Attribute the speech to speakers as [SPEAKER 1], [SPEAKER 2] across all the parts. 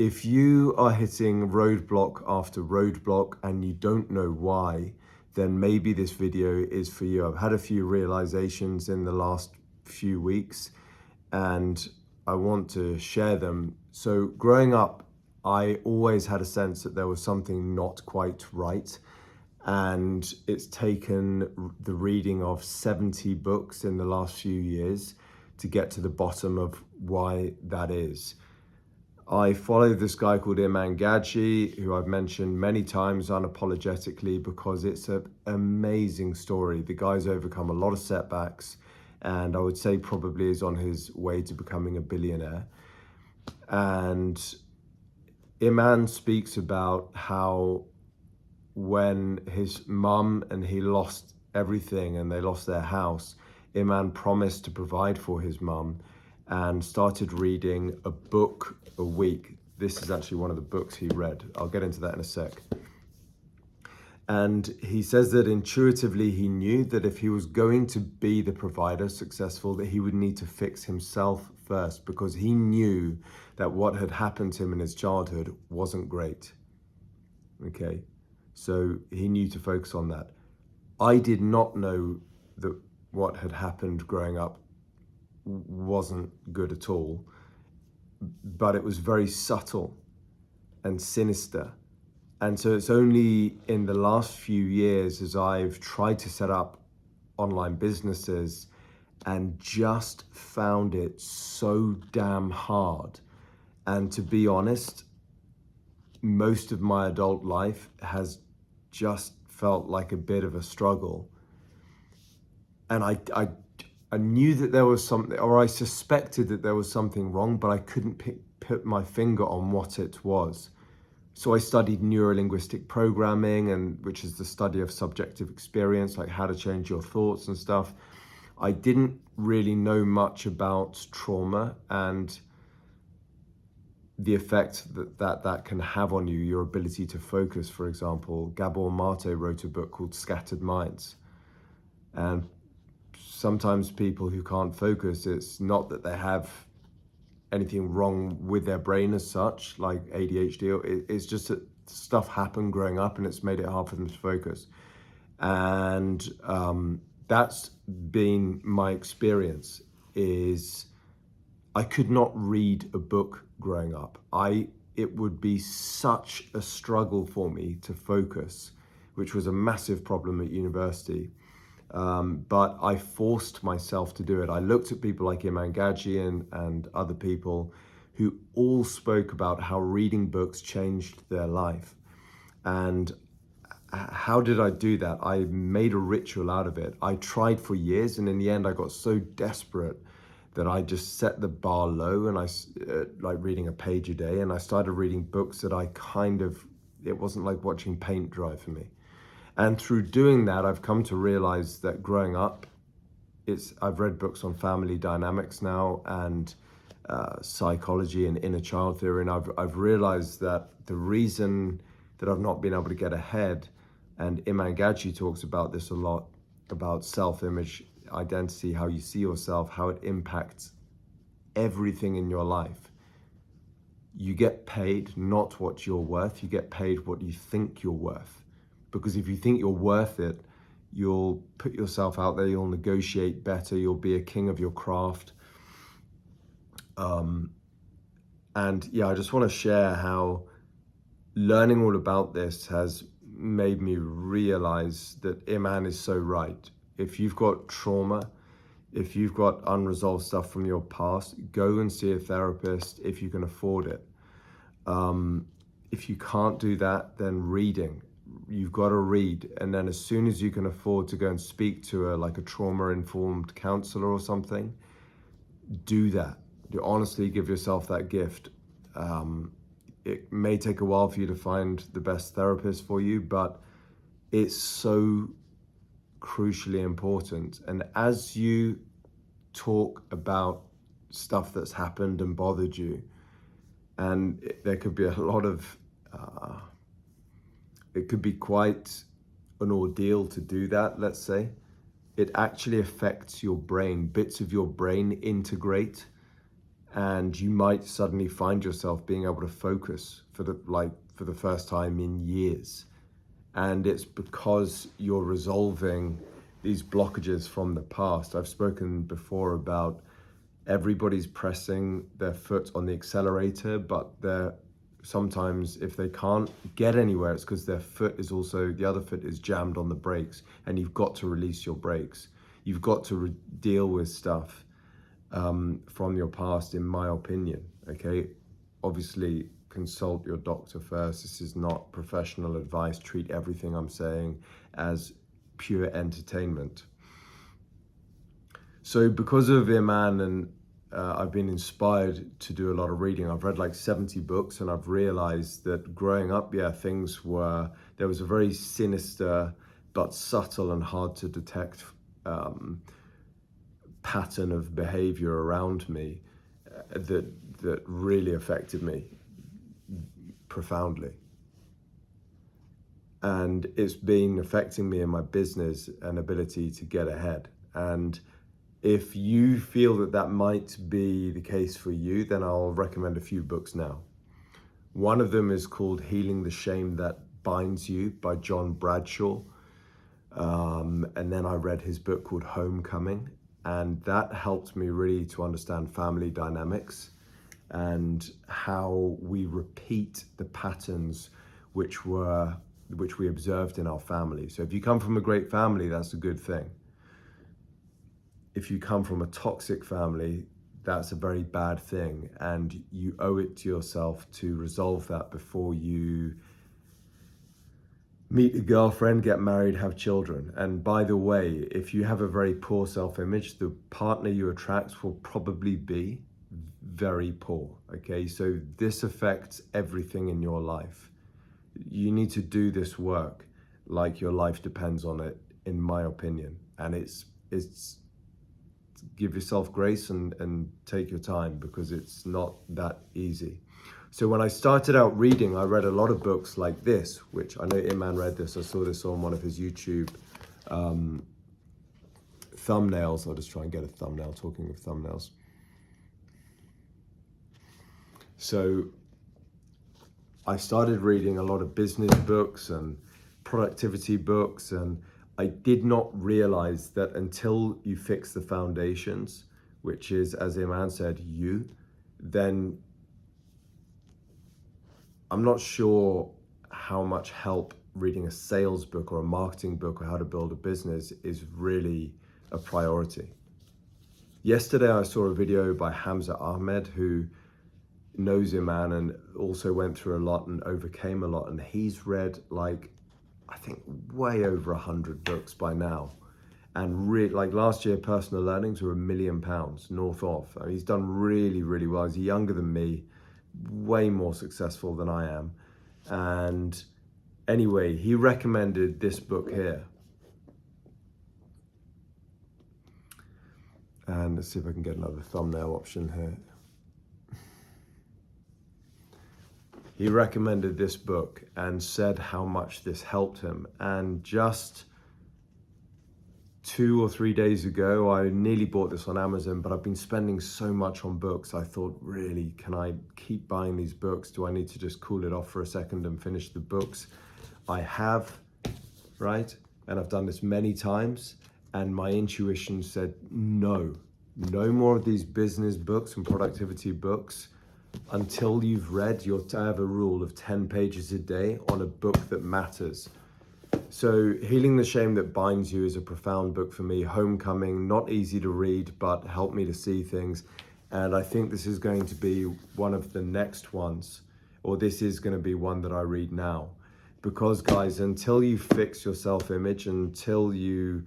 [SPEAKER 1] If you are hitting roadblock after roadblock and you don't know why, then maybe this video is for you. I've had a few realizations in the last few weeks and I want to share them. So growing up, I always had a sense that there was something not quite right. And it's taken the reading of 70 books in the last few years to get to the bottom of why that is. I follow this guy called Iman Gadzhi, who I've mentioned many times unapologetically because it's an amazing story. The guy's overcome a lot of setbacks and I would say probably is on his way to becoming a billionaire. And Iman speaks about how when his mum and he lost everything and they lost their house, Iman promised to provide for his mum and started reading a book a week. This is actually one of the books he read. I'll get into that in a sec. And he says that intuitively he knew that if he was going to be the provider successful, that he would need to fix himself first, because he knew that what had happened to him in his childhood wasn't great. Okay, so he knew to focus on that. I did not know that what had happened growing up wasn't good at all, but it was very subtle and sinister. And so it's only in the last few years as I've tried to set up online businesses and just found it so damn hard. And to be honest, most of my adult life has just felt like a bit of a struggle. And I knew that there was something, or I suspected that there was something wrong, but I couldn't put my finger on what it was. So I studied neurolinguistic programming, which is the study of subjective experience, like how to change your thoughts and stuff. I didn't really know much about trauma and the effect that can have on you, your ability to focus, for example. Gabor Mate wrote a book called Scattered Minds. And sometimes people who can't focus, it's not that they have anything wrong with their brain as such, like ADHD. It's just that stuff happened growing up and it's made it hard for them to focus. And that's been my experience. Is I could not read a book growing up. It would be such a struggle for me to focus, which was a massive problem at university. But I forced myself to do it. I looked at people like Iman Gadzhi and other people who all spoke about how reading books changed their life. And how did I do that? I made a ritual out of it. I tried for years, and in the end I got so desperate that I just set the bar low, and I like reading a page a day, and I started reading books that it wasn't like watching paint dry for me. And through doing that, I've come to realize that growing up, I've read books on family dynamics now and psychology and inner child theory, and I've realized that the reason that I've not been able to get ahead, and Iman Gadzhi talks about this a lot, about self-image, identity, how you see yourself, how it impacts everything in your life. You get paid not what you're worth, you get paid what you think you're worth. Because if you think you're worth it, you'll put yourself out there, you'll negotiate better, you'll be a king of your craft. And yeah, I just want to share how learning all about this has made me realize that Iman is so right. If you've got trauma, if you've got unresolved stuff from your past, go and see a therapist if you can afford it. If you can't do that, then reading. You've got to read, and then as soon as you can afford to go and speak to a trauma-informed counselor or something, do that. You honestly give yourself that gift. It may take a while for you to find the best therapist for you, but it's so crucially important. And as you talk about stuff that's happened and bothered you, and there could be a lot of it could be quite an ordeal to do that, let's say. It actually affects your brain. Bits of your brain integrate and you might suddenly find yourself being able to focus for the first time in years. And it's because you're resolving these blockages from the past. I've spoken before about everybody's pressing their foot on the accelerator, but they're sometimes, if they can't get anywhere, it's because the other foot is jammed on the brakes, and you've got to release your brakes. You've got to deal with stuff from your past, in my opinion. Okay, obviously consult your doctor first. This is not professional advice. Treat everything I'm saying as pure entertainment. So because of Iman, and I've been inspired to do a lot of reading. I've read like 70 books, and I've realized that growing up, there was a very sinister but subtle and hard to detect pattern of behavior around me that really affected me profoundly. And it's been affecting me in my business and ability to get ahead. And if you feel that might be the case for you, then I'll recommend a few books now. One of them is called Healing the Shame That Binds You by John Bradshaw. And then I read his book called Homecoming, and that helped me really to understand family dynamics and how we repeat the patterns which we observed in our family. So if you come from a great family, that's a good thing. If you come from a toxic family, that's a very bad thing, and you owe it to yourself to resolve that before you meet a girlfriend, get married, have children. And by the way, if you have a very poor self-image, the partner you attract will probably be very poor, okay? So this affects everything in your life. You need to do this work like your life depends on it, in my opinion. And it's give yourself grace and take your time, because it's not that easy. So when I started out reading, I read a lot of books like this, which I know Iman read this. I saw this on one of his YouTube thumbnails. I'll just try and get a thumbnail, talking of thumbnails. So I started reading a lot of business books and productivity books, and I did not realize that until you fix the foundations, which is, as Iman said, then I'm not sure how much help reading a sales book or a marketing book or how to build a business is really a priority. Yesterday, I saw a video by Hamza Ahmed, who knows Iman and also went through a lot and overcame a lot. And he's read I think way over 100 books by now. And last year, personal earnings were £1 million north of. I mean, he's done really, really well. He's younger than me, way more successful than I am. And anyway, he recommended this book here. And let's see if I can get another thumbnail option here. He recommended this book and said how much this helped him. And just 2 or 3 days ago, I nearly bought this on Amazon, but I've been spending so much on books. I thought, really, can I keep buying these books? Do I need to just cool it off for a second and finish the books? I have, right? And I've done this many times. And my intuition said, no more of these business books and productivity books until you've read I have a rule of 10 pages a day on a book that matters. So Healing the Shame That Binds You is a profound book for me. Homecoming, not easy to read, but helped me to see things. And I think this is going to be one of the next ones, or this is going to be one that I read now. Because guys, until you fix your self-image, until you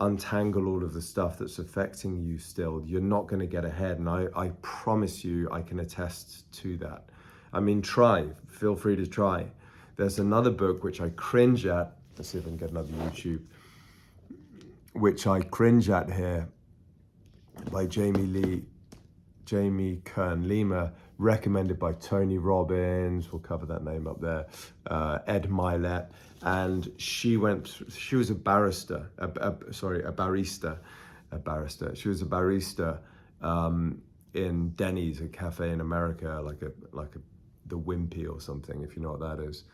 [SPEAKER 1] untangle all of the stuff that's affecting you still, you're not going to get ahead. And I promise you, I can attest to that. I mean, feel free to try. There's another book which I cringe at. Let's see if I can get another YouTube. Which I cringe at here, by Jamie Kern-Lima, recommended by Tony Robbins. We'll cover that name up there. Ed Milet. And she was a barrister. She was a barrister in Denny's, a cafe in America, like the Wimpy or something, if you know what that is.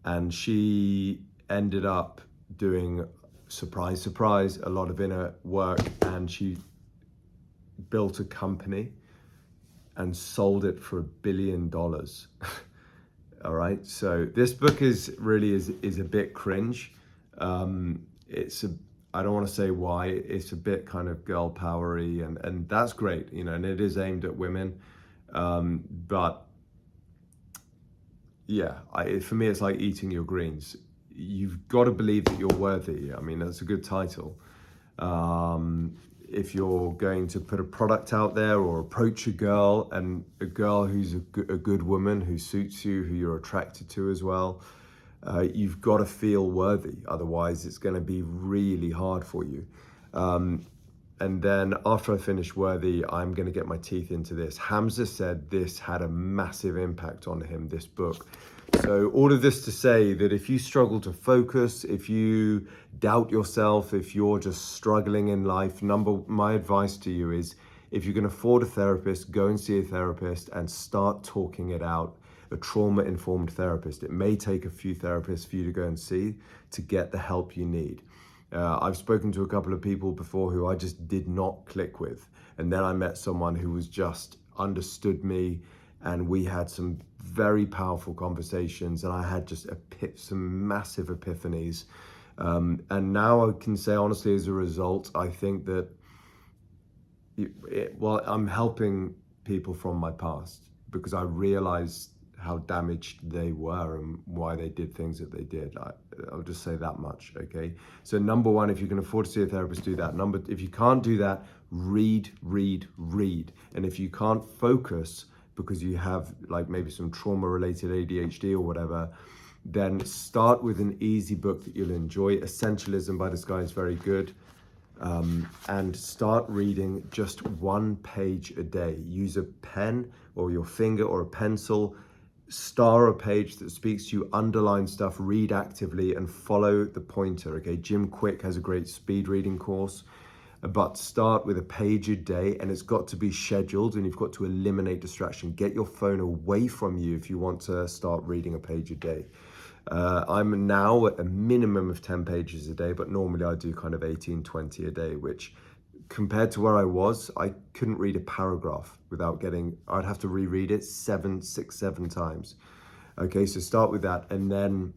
[SPEAKER 1] And she ended up doing, surprise, surprise, a lot of inner work, and she built a company and sold it for $1 billion. All right, so this book is a bit cringe. I don't want to say why. It's a bit kind of girl powery, and that's great, you know, and it is aimed at women. But yeah, for me, it's like eating your greens. You've got to believe that you're worthy. I mean, that's a good title. If you're going to put a product out there or approach a girl, and a girl who's a good woman, who suits you, who you're attracted to as well, you've got to feel worthy. Otherwise, it's going to be really hard for you. And then after I finish Worthy, I'm going to get my teeth into this. Hamza said this had a massive impact on him, this book. So all of this to say that if you struggle to focus, if you doubt yourself, if you're just struggling in life, my advice to you is, if you can afford a therapist, go and see a therapist and start talking it out. A trauma-informed therapist. It may take a few therapists for you to go and see to get the help you need. I've spoken to a couple of people before who I just did not click with. And then I met someone who was just understood me, and we had some very powerful conversations, and I had just some massive epiphanies. And now I can say honestly, as a result, I think that I'm helping people from my past, because I realized how damaged they were and why they did things that they did. I'll just say that much, okay? So number one, if you can afford to see a therapist, do that. If you can't do that, read. And if you can't focus because you have like maybe some trauma-related ADHD or whatever, then start with an easy book that you'll enjoy. Essentialism by this guy is very good. And start reading just 1 page a day. Use a pen or your finger or a pencil. Star a page that speaks to you, underline stuff, read actively, and follow the pointer, okay? Jim Quick has a great speed reading course, but start with a page a day, and it's got to be scheduled, and you've got to eliminate distraction. Get your phone away from you if you want to start reading a page a day. I'm now at a minimum of 10 pages a day, but normally I do kind of 18, 20 a day, which compared to where I was, I couldn't read a paragraph without I'd have to reread it 7 times. Okay, so start with that, and then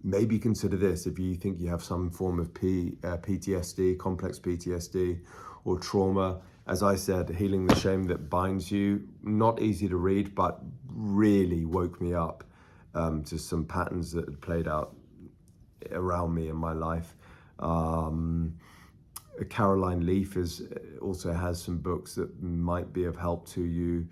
[SPEAKER 1] maybe consider this if you think you have some form of PTSD, complex PTSD, or trauma. As I said, Healing the Shame That Binds You, not easy to read, but really woke me up to some patterns that had played out around me in my life. Caroline Leaf also has some books that might be of help to you.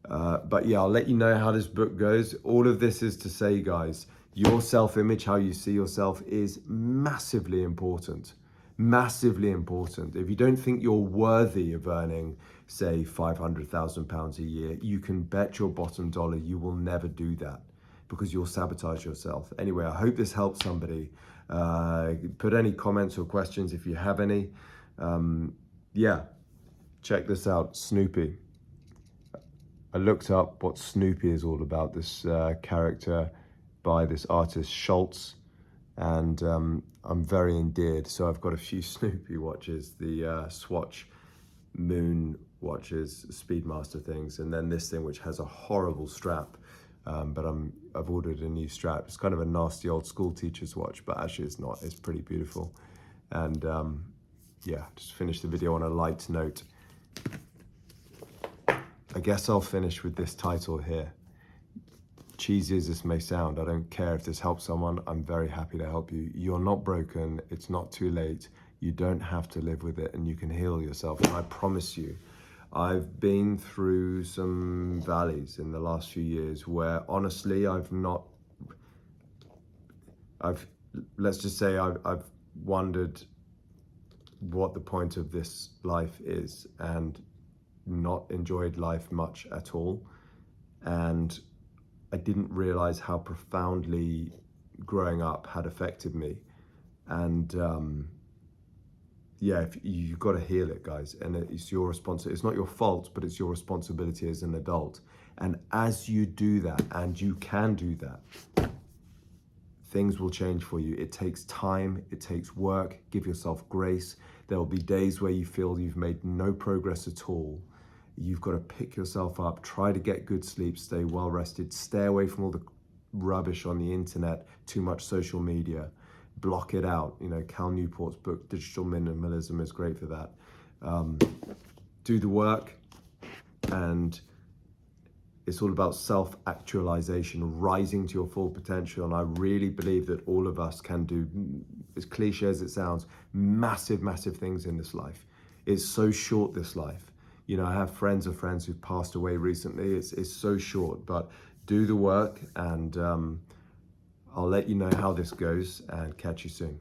[SPEAKER 1] But yeah, I'll let you know how this book goes. All of this is to say, guys, your self-image, how you see yourself, is massively important. Massively important. If you don't think you're worthy of earning, say, £500,000 a year, you can bet your bottom dollar you will never do that, because you'll sabotage yourself. Anyway, I hope this helps somebody. Put any comments or questions if you have any. Yeah, check this out, Snoopy. I looked up what Snoopy is all about, this character by this artist Schultz, and I'm very endeared. So I've got a few Snoopy watches, the Swatch Moon watches, Speedmaster things, and then this thing which has a horrible strap. But I've ordered a new strap. It's kind of a nasty old school teacher's watch, but actually it's not. It's pretty beautiful. And yeah, just finish the video on a light note. I guess I'll finish with this title here. Cheesy as this may sound, I don't care if this helps someone. I'm very happy to help you. You're not broken. It's not too late. You don't have to live with it, and you can heal yourself. And I promise you, I've been through some valleys in the last few years where honestly, let's just say I've wondered what the point of this life is, and not enjoyed life much at all. And I didn't realize how profoundly growing up had affected me. And yeah, if you've got to heal it, guys, and it's your responsibility. It's not your fault, but it's your responsibility as an adult. And as you do that, and you can do that, things will change for you. It takes time, it takes work. Give yourself grace. There will be days where you feel you've made no progress at all. You've got to pick yourself up, try to get good sleep, stay well rested, stay away from all the rubbish on the internet, too much social media, block it out. You know, Cal Newport's book, Digital Minimalism, is great for that. Do the work, and it's all about self-actualization, rising to your full potential. And I really believe that all of us can do, as cliche as it sounds, massive, massive things in this life. It's so short, this life. You know, I have friends of friends who've passed away recently. It's so short, but do the work, and I'll let you know how this goes, and catch you soon.